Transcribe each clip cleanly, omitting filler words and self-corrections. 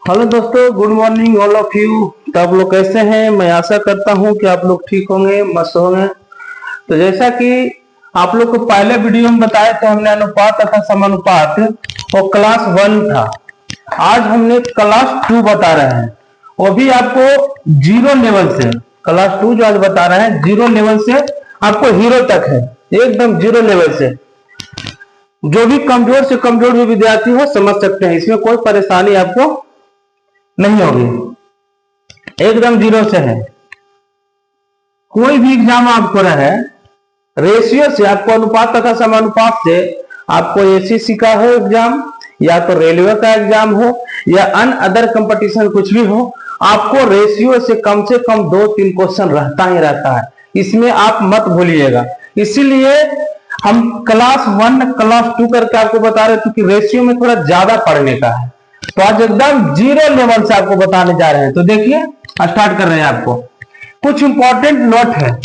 Hello दोस्तों, good morning all of you. तो आप लोग कैसे हैं? मैं आशा करता हूं कि आप लोग ठीक होंगे, मस्त होंगे। तो जैसा कि आप लोग को पहले वीडियो में बताया था, हमने अनुपात तथा समानुपात और क्लास 1 था। आज हमने क्लास 2 बता रहे हैं, वो भी आपको जीरो लेवल से। क्लास 2 जो आज बता रहे हैं जीरो लेवल से आपको हीरो तक है, एकदम जीरो लेवल से। जो भी कमजोर से कमजोर भी विद्यार्थी हो समझ सकते हैं, इसमें कोई परेशानी आपको नहीं होगी, एकदम जीरो से है। कोई भी एग्जाम आपको रहे, रेशियो से आपको अनुपात तथा समानुपात से आपको एसएससी का हो एग्जाम, या तो रेलवे का एग्जाम हो, या अन्य अदर कंपटीशन कुछ भी हो, आपको रेशियो से कम 2-3 क्वेश्चन रहता ही रहता है। इसमें आप मत भूलिएगा। इसीलिए हम क्लास 1 क्लास 2 करके आपको बता रहे थे कि रेशियो में थोड़ा ज्यादा पढ़ने का है। तो आज एकदम जीरो लेवल से आपको बताने जा रहे हैं। तो देखिए, स्टार्ट कर रहे हैं। आपको कुछ इंपॉर्टेंट नोट है,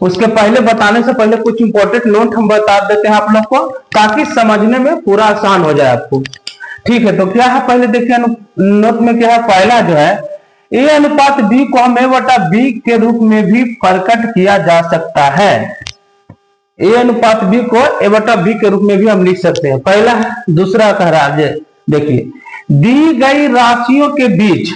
उसके पहले बताने से पहले कुछ इंपॉर्टेंट नोट हम बता देते हैं आप लोग को, ताकि समझने में पूरा आसान हो जाए आपको। ठीक है, तो क्या है पहले देखिए नोट में क्या है। पहला जो है, ए अनुपात बी को हम ए बटा बी के रूप में भी प्रकट किया जा सकता है। ए अनुपात बी को ए बटा बी के रूप में भी हम लिख सकते हैं, पहला है। दूसरा कह रहा है, देखिए, दी गई राशियों के बीच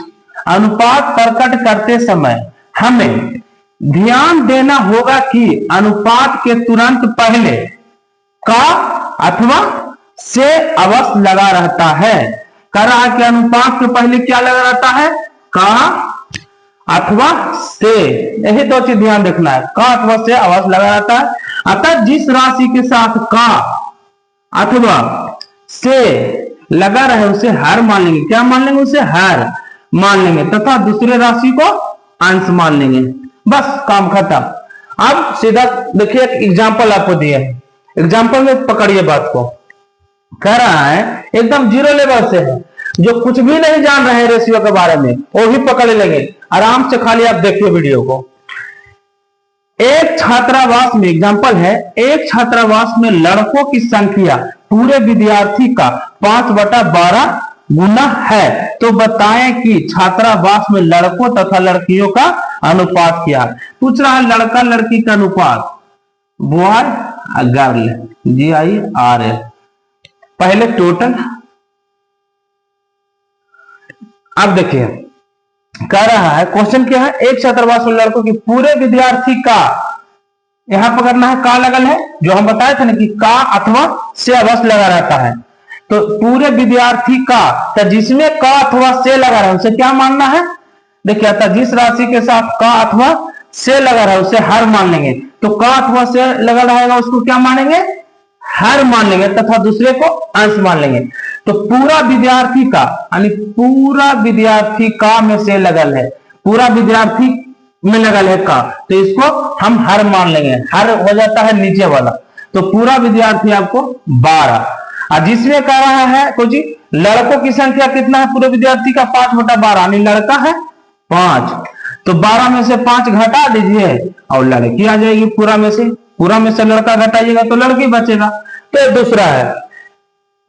अनुपात प्रकट करते समय हमें ध्यान देना होगा कि अनुपात के तुरंत पहले का अथवा से अवश्य लगा रहता है। कह रहा है कि अनुपात के पहले क्या लगा रहता है? का अथवा से। यही दो चीज ध्यान रखना है, का अथवा से अवश्य लगा रहता है। अतः जिस राशि के साथ का अथवा से लगा रहे उसे हर मान लेंगे। क्या मान लेंगे? उसे हर मान लेंगे, तथा दूसरे राशि को अंश मान लेंगे। बस काम खत्म। अब सीधा देखिए, एक एग्जाम्पल आपको दिया है, एग्जाम्पल में पकड़िए बात को। कह रहा है एकदम जीरो लेवल से है, जो कुछ भी नहीं जान रहे हैं रेशियो के बारे में वो भी पकड़ लेंगे आराम से। खाली आप देखिए वीडियो को। एक छात्रावास में, एग्जाम्पल है, एक छात्रावास में लड़कों की संख्या पूरे विद्यार्थी का 5/12 गुना है। तो बताएं कि छात्रावास में लड़कों तथा लड़कियों का अनुपात क्या है। पूछ रहा है लड़का लड़की का अनुपात, बॉय गर्ल, GIRL। पहले टोटल। अब देखिए, कह रहा है क्वेश्चन क्या है, एक छात्रावास में लड़कों की पूरे विद्यार्थी का, यहां पकड़ना है का लगल है, जो हम बताए थे ना कि का अथवा से अवश्य लगा रहता है। तो पूरे विद्यार्थी का, तो जिसमें का अथवा से लगा रहा है उसे क्या मानना है? देखिए, तो जिस राशि के साथ का अथवा से लगा रहा है उसे हर मान लेंगे। तो का अथवा से लगा रहेगा उसको क्या मानेंगे? हर मान लेंगे, तथा दूसरे को अंश मान लेंगे। तो पूरा विद्यार्थी का, यानी पूरा विद्यार्थी का में से लगल है, पूरा विद्यार्थी में लगल है का, तो इसको हम हर मान लेंगे। हर हो जाता है नीचे वाला। तो पूरा विद्यार्थी आपको 12। और जिसमें कह रहा है कुछ लड़कों की संख्या कितना है पूरे विद्यार्थी का? 5/12, यानी लड़का है 5। तो 12 में से 5 घटा दीजिए और लड़की आ जाएगी पूरा में से। पूरा में से लड़का घटाइएगा तो लड़की बचेगा। तो दूसरा है,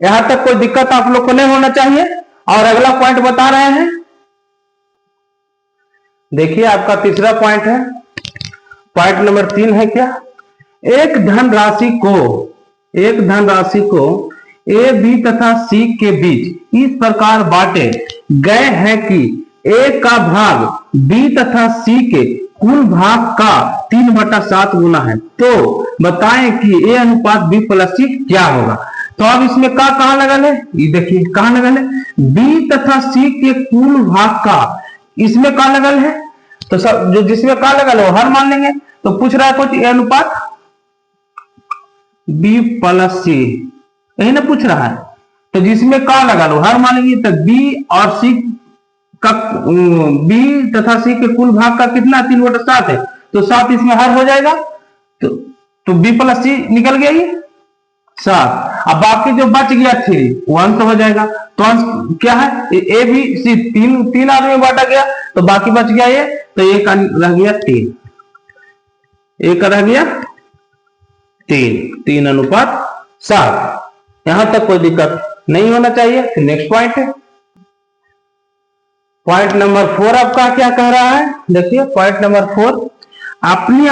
यहां तक कोई दिक्कत आप लोग को नहीं होना चाहिए। और अगला पॉइंट बता रहे हैं, देखिए आपका तीसरा पॉइंट है, पॉइंट नंबर 3 है क्या, एक धनराशि को ए बी तथा सी के बीच इस प्रकार बांटे गए हैं कि ए का भाग बी तथा सी के कुल भाग का 3/7 गुना है। तो बताएं कि ए अनुपात बी प्लस सी क्या होगा। तो अब इसमें का कहां लगल है? ये देखिए कहां लगल है, बी तथा सी के कुल भाग का, इसमें का लगल है। तो सब जो जिसमें का लगल है वो हर मान लेंगे। तो पूछ रहा है कुछ ए अनुपात बी प्लस सी, यही ना पूछ रहा है। तो जिसमें का लगा लो हर मान लेंगे। तो बी और सी का, बी तथा सी के कुल भाग का कितना? 3/7 है, तो 7 इसमें हर हो जाएगा। तो बी प्लस सी निकल गया ये 7। अब बाकी जो बच गया 3 वो अंश हो जाएगा। तो अंश क्या है? ए बी सी, तीन आदमी बांटा गया, तो बाकी बच गया ये, तो एक रह गया 3, एक रह गया 3/7। यहां तक कोई दिक्कत नहीं होना चाहिए। फिर नेक्स्ट पॉइंट है, पॉइंट नंबर 4 आपका क्या कह रहा है, देखिए पॉइंट नंबर 4, अपनी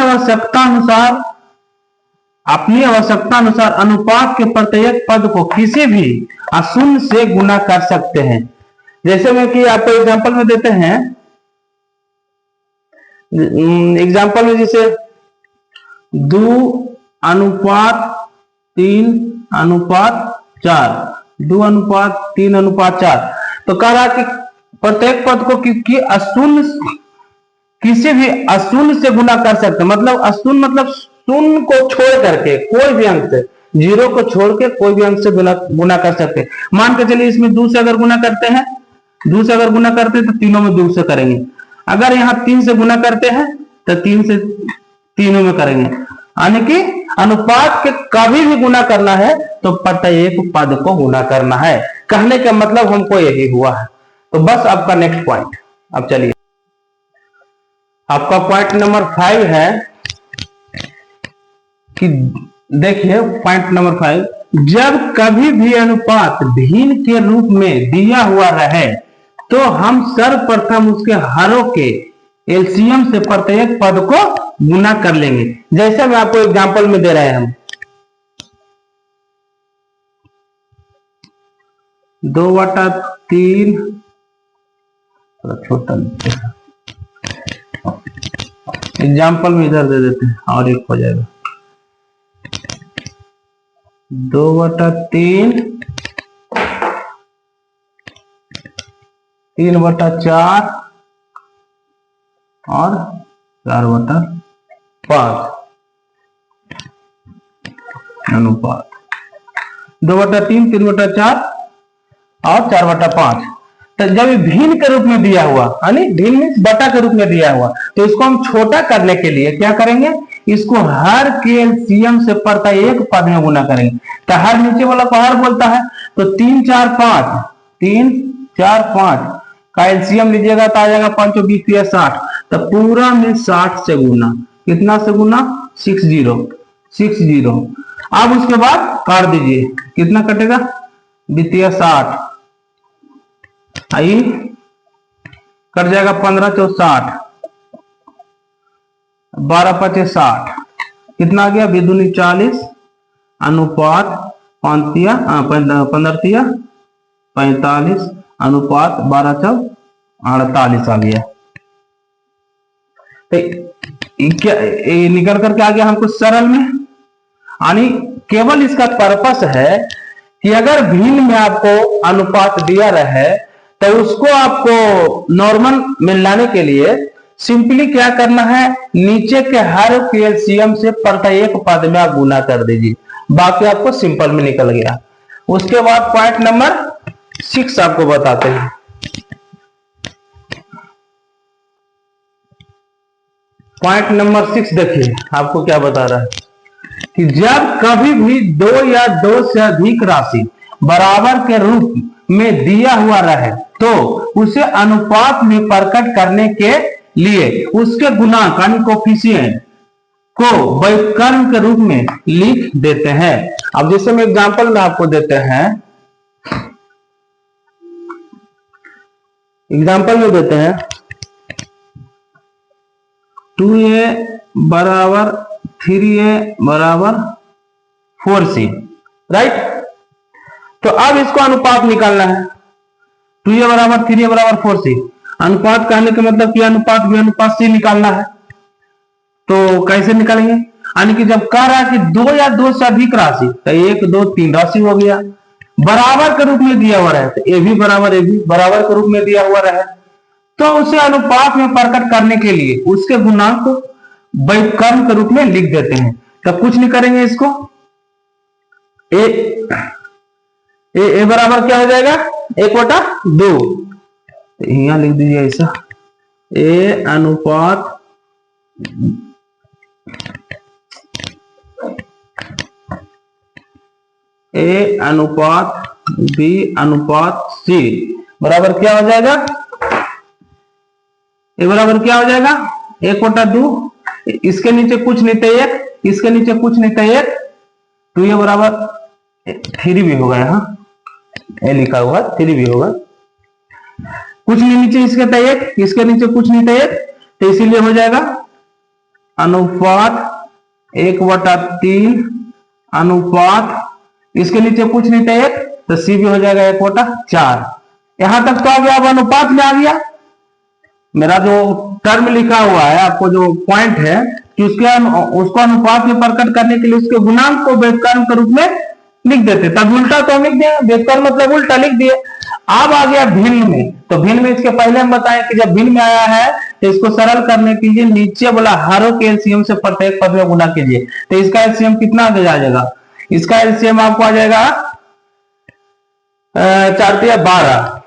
आवश्यकता अनुसार अनुपात के प्रत्येक पद को किसी भी अशून्य से गुना कर सकते हैं। जैसे में कि आपको एग्जांपल में देते हैं, एग्जांपल में जैसे 2:3:4, 2:3:4, तो कह रहा कि प्रत्येक पद को किसी भी अशून्य से गुना कर सकते हैं। मतलब अशून्य मतलब शून्य को छोड़ करके कोई भी अंक से, 0 को छोड़ के कोई भी अंक से गुना कर सकते हैं। मान के चलिए इसमें 2 से अगर गुना करते हैं, 2 से अगर गुना करते हैं तो तीनों में 2 से करेंगे। अगर यहाँ 3 से गुना करते हैं तो 3 से तीनों में करेंगे। यानी कि अनुपात के कभी भी गुना करना है तो प्रत्येक पद को गुना करना है। कहने का मतलब हमको यही हुआ है। तो बस आपका नेक्स्ट पॉइंट, अब चलिए आपका पॉइंट नंबर 5 है कि देखिए पॉइंट नंबर 5, जब कभी भी अनुपात भिन्न के रूप में दिया हुआ रहे तो हम सर्वप्रथम उसके हरों के एलसीएम से प्रत्येक पद को गुना कर लेंगे। जैसे मैं आपको एग्जांपल में दे रहे हैं, हम 2/3, छोटा एग्जांपल में इधर दे देते हैं और एक हो जाएगा 2/3, 3/4 और 4/5 अनुपात, 2/3, 3/4 और 4/5। तो जब भिन्न के रूप में दिया हुआ, यानी भिन्न में बटा के रूप में दिया हुआ, तो इसको हम छोटा करने के लिए क्या करेंगे, इसको हर के एलसीएम से प्रत्येक पद में गुना करेंगे। तो हर नीचे वाला को हर बोलता है, तो 3, 4, 5, 3, 4, 5 का एलसीएम लीजिएगा तो आ जाएगा 5 और 20 या 60। तो पूरा में 60 से गुना, कितना से गुना, 60। अब उसके बाद काट दीजिए, कितना कटेगा, 20 60 आई कट जाएगा, 15 4 60, 12 5 60, कितना आ गया, 2 40 अनुपात 15 45 अनुपात 12 48 आ गया। तो क्या निकल करके आ गया हमको सरल में। यानी केवल इसका पर्पस है कि अगर भिन्न में आपको अनुपात दिया रहे तो उसको आपको नॉर्मल में लाने के लिए सिंपली क्या करना है, नीचे के हर एलसीएम से प्रत्येक पद में आप गुना कर दीजिए, बाकी आपको सिंपल में निकल गया। उसके बाद पॉइंट नंबर 6 आपको बताते हैं। पॉइंट नंबर 6 देखिए आपको क्या बता रहा है कि जब कभी भी 2 या 2 से अधिक राशि बराबर के रूप में दिया हुआ रहे तो उसे अनुपात में प्रकट करने के लिए उसके गुणांक यानी कोफिशिएंट को व्युत्क्रम के रूप में लिख देते हैं। अब जैसे मैं एग्जांपल में आपको देते हैं, एग्जांपल में देते हैं 2a बराबर 3a बराबर 4c, राइट। तो अब इसको अनुपात निकालना है, 2a बराबर 3a बराबर 4c। अनुपात कहने का मतलब कि अनुपात भी अनुपात से निकालना है। तो कैसे निकालेंगे, यानी कि जब कह रहा है कि 2 या 2 से अधिक राशि, तो 1 2 3 राशि हो गया, बराबर के रूप में दिया हुआ रहे तो ए भी बराबर के रूप में दिया हुआ रहे, तो उसे अनुपात में प्रकट करने के लिए उसके गुणांक को व्युत्क्रम के रूप में लिख देते हैं। तब कुछ नहीं करेंगे, इसको ए बराबर क्या हो जाएगा, 1/2। यहां लिख दीजिए ऐसा, ए अनुपात बी अनुपात सी बराबर क्या हो जाएगा, ए बराबर क्या हो जाएगा, 1/2। इसके नीचे कुछ नहीं था 1, इसके नीचे कुछ नहीं था 1, तो ये बराबर 3 भी होगा, यहाँ ए लिखा हुआ 3 भी होगा। कुछ नहीं नीचे इसके तो 1, इसके नीचे कुछ नहीं तो 1, तो इसीलिए हो जाएगा अनुपात 1/3 अनुपात इसके नीचे कुछ नहीं तो 1, तो सी भी हो जाएगा 1/4। यहां तक तो आ गया। अब अनुपात में आ गया। मेरा जो टर्म लिखा हुआ है, आपको जो पॉइंट है कि उसको अनुपात में प्रकट करने के लिए उसके गुणांक को व्युत्क्रम के रूप में लिख देते, तब उल्टा तो हम लिख दिए, व्युत्क्रम मतलब उल्टा लिख दिए। अब आ गया भिन्न में, तो भिन्न में इसके पहले हम बताएं कि जब भिन्न में आया है तो इसको सरल करने के लिए नीचे बोला हरों के एलसीएम से प्रत्येक पद में गुना कीजिए। तो इसका एलसीएम कितना आ जाएगा? इसका एलसीएम आपको आ जाएगा 4 × 12,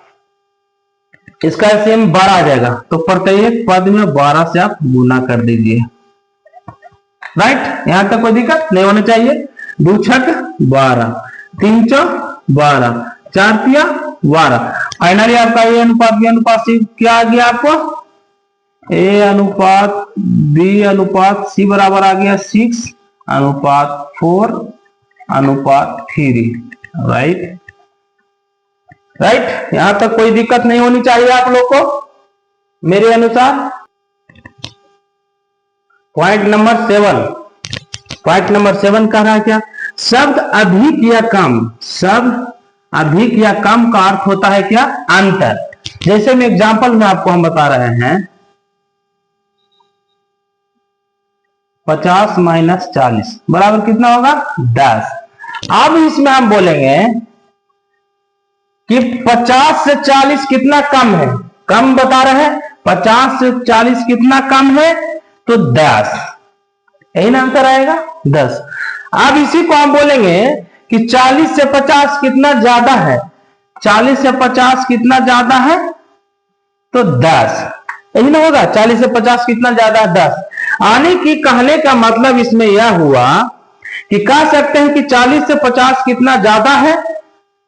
इसका एलसीएम 12 आ जाएगा। तो प्रत्येक पद में 12 से आप गुना कर दीजिए। राइट, यहां तक कोई दिक्कत नहीं होनी चाहिए। 2 × 6 12, 3 × 12, 4 × 12। फाइनली आपका ए अनुपात बी अनुपात सी क्या आ गया? आपको ए अनुपात बी अनुपात सी बराबर आ गया 6:4:3। राइट, यहां तक कोई दिक्कत नहीं होनी चाहिए आप लोग को मेरे अनुसार। पॉइंट नंबर 7 कह रहा है क्या? शब्द अधिक या कम, शब्द अधिक या कम का अर्थ होता है क्या? अंतर। जैसे में एग्जांपल में आपको हम बता रहे हैं 50 - 40 बराबर कितना होगा? 10। अब इसमें हम बोलेंगे कि 50 से 40 कितना कम है? कम बता रहे हैं। 50 से 40 कितना कम है? तो 10, यही ना आंसर आएगा 10। अब इसी को हम बोलेंगे कि 40 से 50 कितना ज्यादा है? 40 से 50 कितना ज्यादा है? तो 10, यही ना होगा। 40 से 50 कितना ज्यादा है? 10। आने की कहने का मतलब इसमें यह हुआ कि कह सकते हैं कि 40 से 50 कितना ज्यादा है?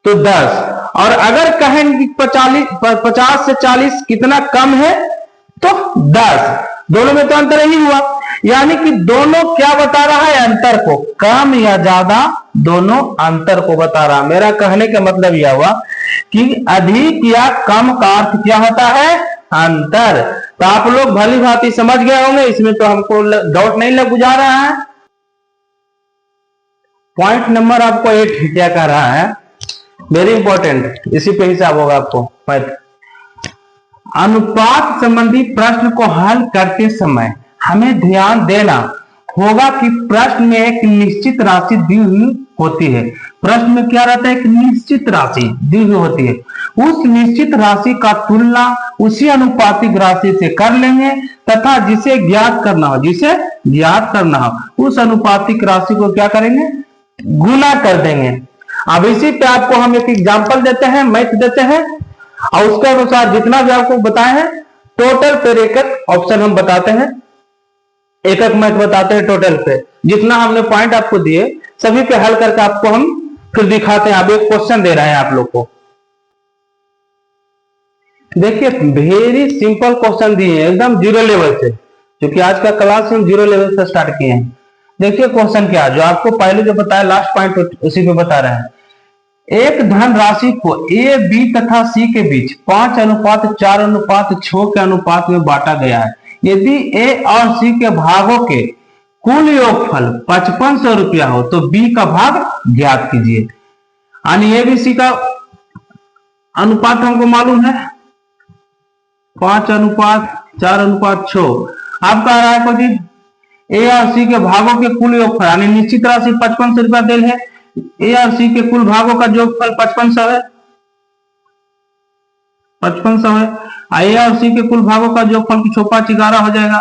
तो 10। और अगर कहें कि 50 से 40 कितना कम है? तो 10। दोनों में तो अंतर ही हुआ, यानी कि दोनों क्या बता रहा है? अंतर को। कम या ज्यादा दोनों अंतर को बता रहा। मेरा कहने का मतलब यह हुआ कि अधिक या कम का अर्थ क्या होता है? अंतर। तो आप लोग भली भांति समझ गए होंगे, इसमें तो हमको डाउट नहीं लग गुजार रहा है। पॉइंट नंबर आपको 8 क्या कह रहा है? वेरी इंपॉर्टेंट, इसी पे हिसाब होगा आपको। अनुपात संबंधी प्रश्न को हल करते समय हमें ध्यान देना होगा कि प्रश्न में एक निश्चित राशि दी हुई होती है। प्रश्न में क्या रहता है? एक निश्चित राशि दी हुई होती है। उस निश्चित राशि का तुलना उसी अनुपातिक राशि से कर लेंगे तथा जिसे ज्ञात करना हो उस अनुपातिक राशि को क्या करेंगे? गुना कर देंगे। अब इसी पे आपको हम एक एग्जांपल देते हैं, मैथ देते हैं, और उसके अनुसार जितना भी आपको बताए हैं टोटल पे एक ऑप्शन हम बताते हैं, एक मैथ बताते हैं टोटल पे। जितना हमने पॉइंट आपको दिए सभी पे हल करके आपको हम फिर दिखाते हैं। अब एक क्वेश्चन दे रहे हैं आप लोग को, देखिए वेरी सिंपल क्वेश्चन दिए हैं एकदम 0 लेवल से, क्योंकि आज का क्लास हम 0 लेवल से स्टार्ट किए हैं। देखिए क्वेश्चन क्या, जो आपको पहले जो बताया लास्ट पॉइंट उसी पे बता रहे हैं। एक धन राशि को ए, बी तथा सी के बीच 5:4:6 के अनुपात में बांटा गया है। यदि ए और सी के भागों के कुल योगफल 5500 रुपया हो तो बी का भाग ज्ञात कीजिए। यानी ए बी सी का अनुपात हमको मालूम है 5:4:6। आप कह रहा है को जी ए और सी के भागों के कुल योगफल, यानी निश्चित राशि 5500 रुपया दिल है। ए और सी के कुल भागों का योगफल 5500 है, 5500 है। ए और सी के कुल भागों का योगफल की 5 11 हो जाएगा।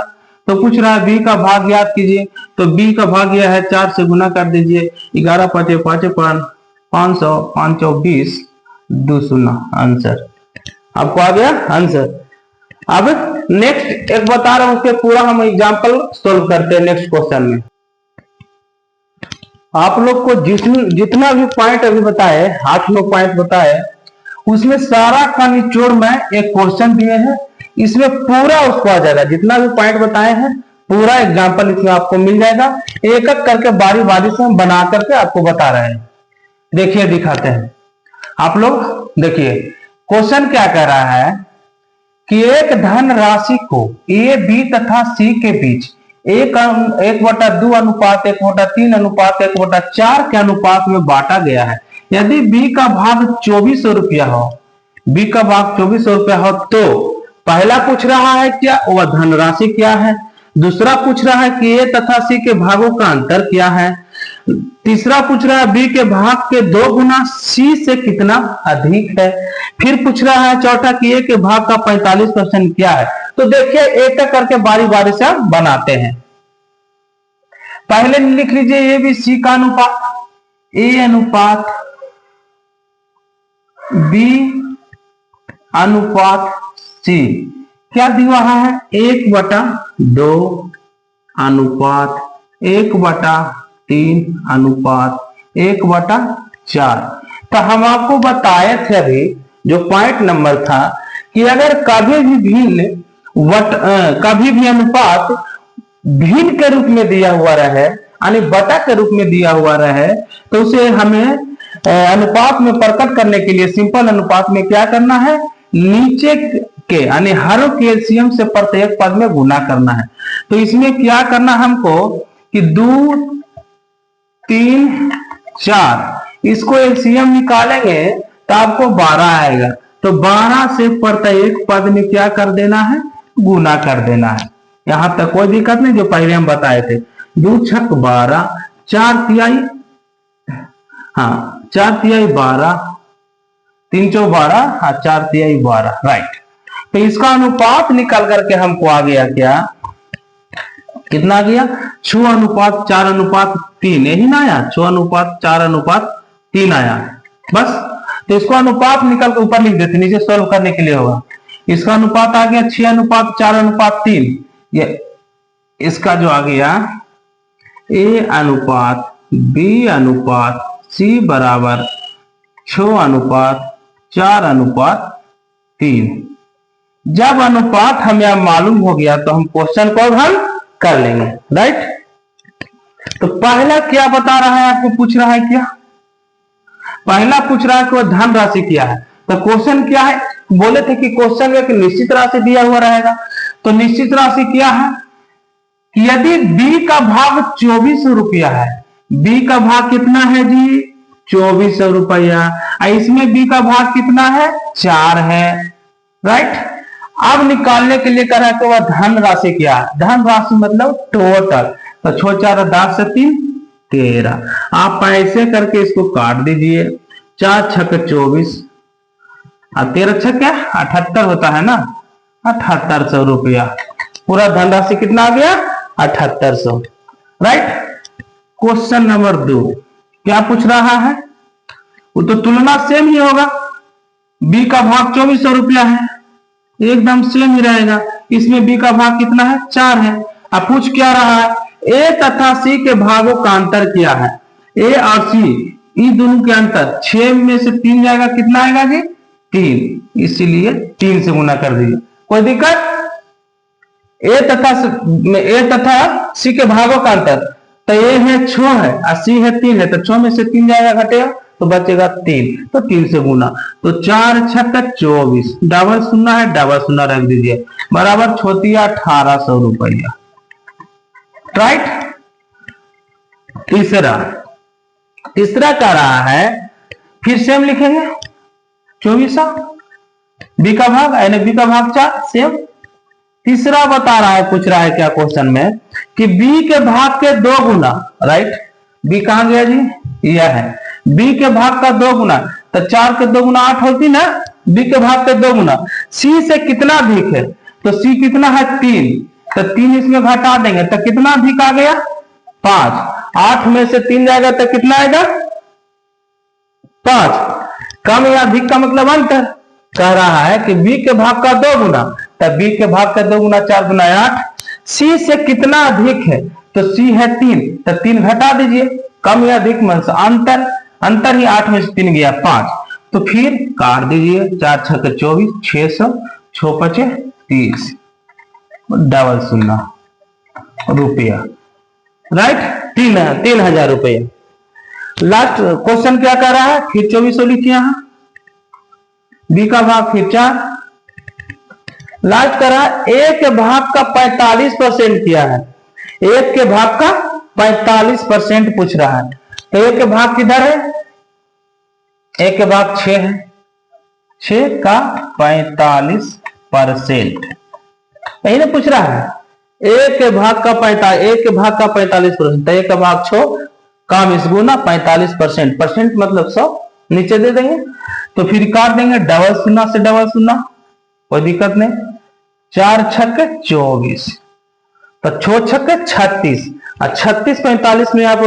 तो पूछ रहा है बी का भाग ज्ञात कीजिए। तो बी का भाग यह है 4 से गुना कर दीजिए। 11 × 5 = 500, 5 × 20, 20 आंसर आपको आ गया आंसर। अब नेक्स्ट एक बता रहा हूं, उसके पूरा हम एग्जांपल सोल्व करते हैं नेक्स्ट क्वेश्चन में। आप लोग को जितना भी पॉइंट अभी बताए 8-9 पॉइंट बताए, उसमें सारा का निचोड़ में एक क्वेश्चन दिए हैं, इसमें पूरा उसको आ जाएगा। जितना भी पॉइंट बताए हैं पूरा एग्जांपल इसमें आपको मिल जाएगा। एक एक करके बारी बारी से हम बना करके आपको बता रहे हैं। देखिए दिखाते हैं, आप लोग देखिए क्वेश्चन क्या कह रहा है कि एक धन राशि को ए, बी तथा सी के बीच 1/2 अनुपात 1/3 अनुपात 1/4 के अनुपात में बांटा गया है। यदि बी का भाग 2400 रुपया हो, बी का भाग 2400 रुपया हो, तो पहला पूछ रहा है क्या, वह धनराशि क्या है। दूसरा पूछ रहा है कि ए तथा सी के भागों का अंतर क्या है। तीसरा पूछ रहा है बी के भाग के 2 गुना सी से कितना अधिक है। फिर पूछ रहा है चौथा कि ए के भाग का 45% क्या है। तो देखिए एक एक करके बारी बारी से हम बनाते हैं। पहले लिख लीजिए ए बी सी का अनुपात, ए अनुपात बी अनुपात सी क्या दिया है, 1/2 अनुपात 1/3 अनुपात 1/4। तो हम आपको बताए थे अभी जो पॉइंट नंबर था कि अगर कभी भी अनुपात भिन्न के रूप में दिया हुआ रहे, यानी बटा के रूप में दिया हुआ रहे, तो उसे हमें अनुपात में प्रकट करने के लिए सिंपल अनुपात में क्या करना है, नीचे के यानी हर एलसीएम से प्रत्येक पद में गुना करना है। तो इसमें क्या करना हमको कि 2, 3, 4 इसको एलसीएम निकालेंगे तो आपको 12 आएगा। तो 12 से प्रत्येक पद में क्या कर देना है, गुना कर देना है। यहां तक कोई दिक्कत नहीं, जो पहले हम बताए थे। 2 छक 12, 4 तिहाई, हाँ 4 तिहाई 12, 3 चौ 12, हाँ 4 तिहाई 12, राइट। तो इसका अनुपात निकाल करके हमको आ गया क्या, कितना आ गया, 6:4:3, यही ना आया, 6:4:3 आया बस। तो इसको अनुपात निकाल के ऊपर लिख देते, नीचे सॉल्व करने के लिए होगा। इसका अनुपात आ गया 6:4:3। ये इसका जो आ गया ए अनुपात बी अनुपात सी बराबर 6:4:3। जब अनुपात हमें अब मालूम हो गया तो हम क्वेश्चन को हल कर लेंगे, राइट। तो पहला क्या बता रहा है, आपको पूछ रहा है क्या, पहला पूछ रहा है कि वह धन राशि क्या है। तो क्वेश्चन क्या है, बोले थे कि क्वेश्चन में एक निश्चित राशि दिया हुआ रहेगा। तो निश्चित राशि क्या है कि यदि बी का भाग 2400 रुपया है, बी का भाग कितना है जी 2400 रुपया, इसमें बी का भाग कितना है 4 है, राइट। अब निकालने के लिए कह रहा है कि वह धन राशि क्या है, धन राशि मतलब टोटल। तो 6 4 10 से 3 13, आप ऐसे करके इसको काट दीजिए, 4 छक 24 और 13 छक क्या 78 होता है ना, 7800 रुपया। पूरा धनराशि कितना आ गया 7800, राइट। क्वेश्चन नंबर 2 क्या पूछ रहा है, वो तो तुलना सेम ही होगा, बी का भाग 2400 रुपया है, एकदम सेम ही रहेगा। इसमें बी का भाग कितना है 4 है। अब पूछ क्या रहा है, ए तथा सी के भागों का अंतर क्या है। ए और सी इन दोनों के अंतर 6 में से 3 जाएगा, कितना आएगा जी 3, इसीलिए 3 से गुना कर दीजिए, कोई दिक्कत। ए तथा सी के भागों का अंतर, तो ए है 6 है और सी है 3 है, तो 6 में से 3 जाएगा, घटेगा तो बचेगा 3, तो 3 से गुना। तो 4 छक 24, डबल शून्य है, डबल शून्य रख दीजिए, बराबर 1800 रुपया, राइट। तीसरा कह रहा है, फिर सेम लिखेंगे 2400, बी का भाग यानी बी का भाग 4 सेम। तीसरा बता रहा है, पूछ रहा है क्या क्वेश्चन में कि बी के भाग के 2 गुना, राइट। बी कहां गया जी, यह है, बी के भाग का 2 गुना, तो 4 के 2 गुना 8 होती ना, बी के भाग के 2 गुना। सी से कितना अधिक है, तो सी कितना है 3, तो 3 इसमें घटा देंगे तो कितना अधिक आ गया 5, 8 में से 3 जाएगा तो कितना आएगा 5। कम या अधिक का मतलब अंतर। कह रहा है कि बी के भाग का 2 गुना, तब बी के भाग का 2 गुना 4 गुना 8। सी से कितना अधिक है, तो सी है 3, तो 3 घटा दीजिए, कम या अधिक मतलब अंतर ही 8 में से 3 गया 5, तो फिर काट दीजिए, 4 छक 24, 600, 6 पचे 30, डबल शून्य रुपया, राइट। 3000 रुपया। लास्ट क्वेश्चन क्या कर रहा है, फिर 2400 लिखिए, यहां बी का भाग फिर 4, लास्ट करा ए के भाग का 45% किया है, एक के भाग का 45% पूछ रहा है। तो एक के भाग किधर है, एक के भाग 6 है, 6 का 45%, यही ना पूछ रहा है। एक के भाग का 45%, तो एक का भाग 6 काम इस गुना 45%, परसेंट मतलब 100 नीचे दे देंगे, तो फिर काट देंगे डबल शून्य से डबल शून्य, कोई दिक्कत नहीं। 4 छक्के 24, तो 6 छक्के 36, और 36 45 में आप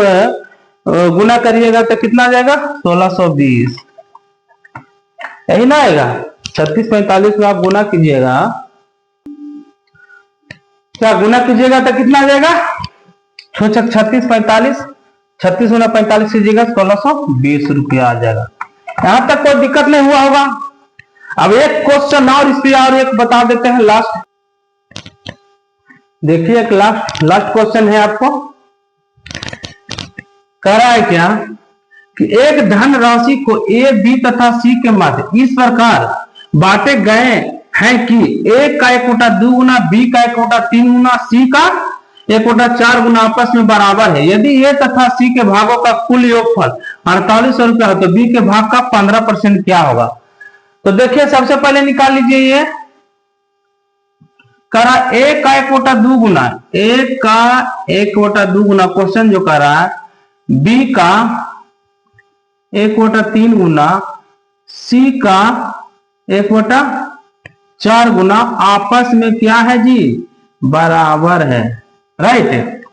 गुना करिएगा तो कितना आ जाएगा 1620, यही ना आएगा। 36 45 में आप गुना कीजिएगा, क्या गुना कीजिएगा तो कितना आ जाएगा 6 छक 36 45, 36 गुना 45 कीजिएगा 1620 रुपया आ जाएगा। यहां तक कोई दिक्कत नहीं हुआ होगा। अब एक क्वेश्चन और इस पे और एक बता देते हैं लास्ट। देखिए एक लास्ट क्वेश्चन है आपको, कह रहा है क्या कि एक धन राशि को ए बी तथा सी के मध्य इस प्रकार बांटे गए हैं कि ए का 1/2 गुना, बी का 1/3 गुना, सी का 1/4 गुना आपस में बराबर है। यदि ए तथा सी के भागों का कुल योगफल 4800 रुपया हो तो बी के भाग का 15% क्या होगा। तो देखिए सबसे पहले निकाल लीजिए, ये करा ए का 1/2 गुना, ए का 1/2 गुना क्वेश्चन जो कर रहा है, बी का 1/3 गुना, सी का 1/4 गुना, आपस में क्या है जी बराबर है, राइट,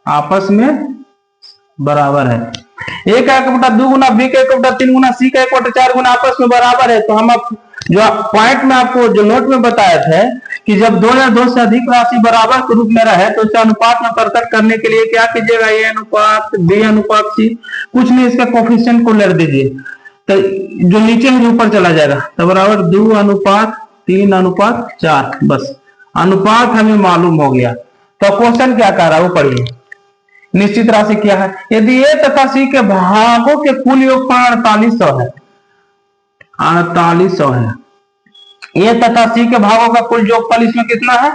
आपस में बराबर है। ए का 1/2 गुना, बी का 1/3 गुना, सी का 1/4 गुना आपस में बराबर है। तो हम आप जो पॉइंट में आपको जो नोट में बताया थे कि जब 2 या 2 से अधिक राशि बराबर के रूप में रहे तो इसे अनुपात में प्रकट करने के लिए क्या कीजिएगा, ए अनुपात बी अनुपात सी, कुछ नहीं इसका कोफिशिएंट को ले दीजिए, तो जो नीचे है ऊपर चला जाएगा, तो बराबर 2:3:4, बस अनुपात हमें मालूम हो गया। तो क्वेश्चन क्या कह रहा है वो पढ़िए। निश्चित राशि क्या है, यदि ए तथा सी के भागों के कुल योगफल 4800 है, 4800 है, ए तथा सी के भागों का कुल योगफल इसमें कितना है,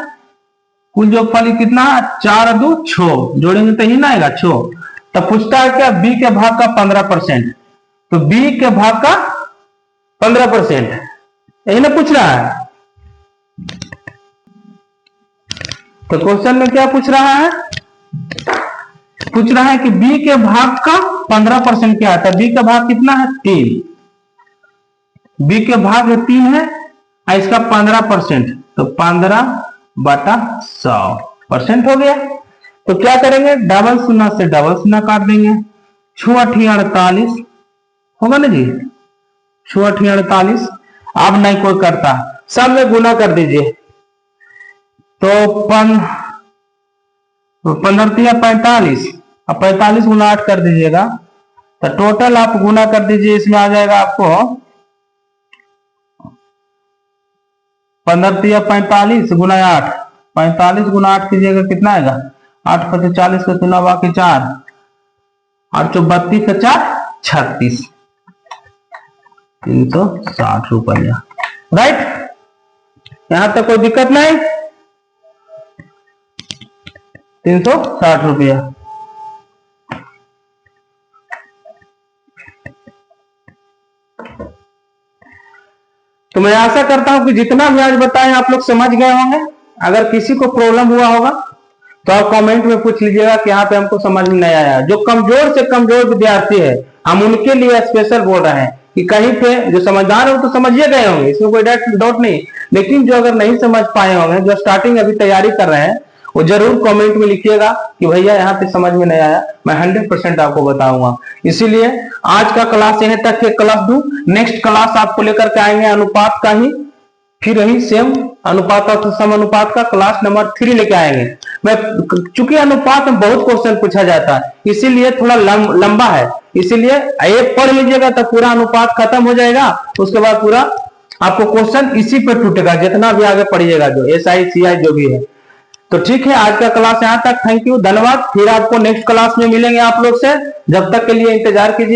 कुल योगफल कितना है 4 2 6, जोड़ेंगे तो ही ना आएगा 6। तो पूछता है क्या बी के भाग का 15%, तो बी के भाग का 15%, यही ना पूछ रहा है। तो क्वेश्चन में क्या पूछ रहा है, पूछ रहा है कि बी के भाग का 15% क्या है, तो बी का भाग कितना है 3, बी के भाग 3 है और इसका 15%, तो 15/100% हो गया। तो क्या करेंगे डबल शून्य से डबल शून्य काट देंगे, 6 8 48 होगा ना जी, 6 8 48। अब नहीं कोई करता, सब में गुना कर दीजिए, तो 15 45, अब 45 गुना 8 कर दीजिएगा, तो टोटल आप गुना कर दीजिए, इसमें आ जाएगा आपको 15 45 गुना 8, 45 गुना 8 कीजिएगा कितना आएगा, 8 × 40 का तुना बाकी 4, 8 × 32 का 4 36, 360 रुपया, राइट। यहां तक कोई दिक्कत नहीं, 360 रुपया। तो मैं आशा करता हूं कि जितना भी आज बताएं आप लोग समझ गए होंगे। अगर किसी को प्रॉब्लम हुआ होगा तो आप कमेंट में पूछ लीजिएगा कि यहाँ पे हमको समझ में नहीं आया। जो कमजोर से कमजोर विद्यार्थी है हम उनके लिए स्पेशल बोल रहे हैं कि कहीं पे जो समझदार हो तो समझिए गए होंगे, इसमें कोई डाउट नहीं, लेकिन जो अगर नहीं समझ पाए होंगे, जो स्टार्टिंग अभी तैयारी कर रहे हैं, वो जरूर कमेंट में लिखिएगा कि भैया यहाँ पे समझ में नहीं आया, मैं 100% आपको बताऊंगा। इसीलिए आज का क्लास यहीं तक है, क्लास 2 नेक्स्ट क्लास आपको लेकर के आएंगे अनुपात का ही, फिर वही सेम अनुपात और सम अनुपात का क्लास नंबर 3 लेके आएंगे। मैं चूंकि अनुपात में बहुत क्वेश्चन पूछा जाता है इसीलिए थोड़ा लंबा है, इसीलिए एक पढ़ लीजिएगा तो पूरा अनुपात खत्म हो जाएगा, उसके बाद पूरा आपको क्वेश्चन इसी पे टूटेगा जितना भी आगे पढ़िएगा, जो SI CI जो भी है। तो ठीक है, आज का क्लास यहाँ तक, थैंक यू, धन्यवाद। फिर आपको नेक्स्ट क्लास में मिलेंगे आप लोग से, जब तक के लिए इंतजार कीजिए।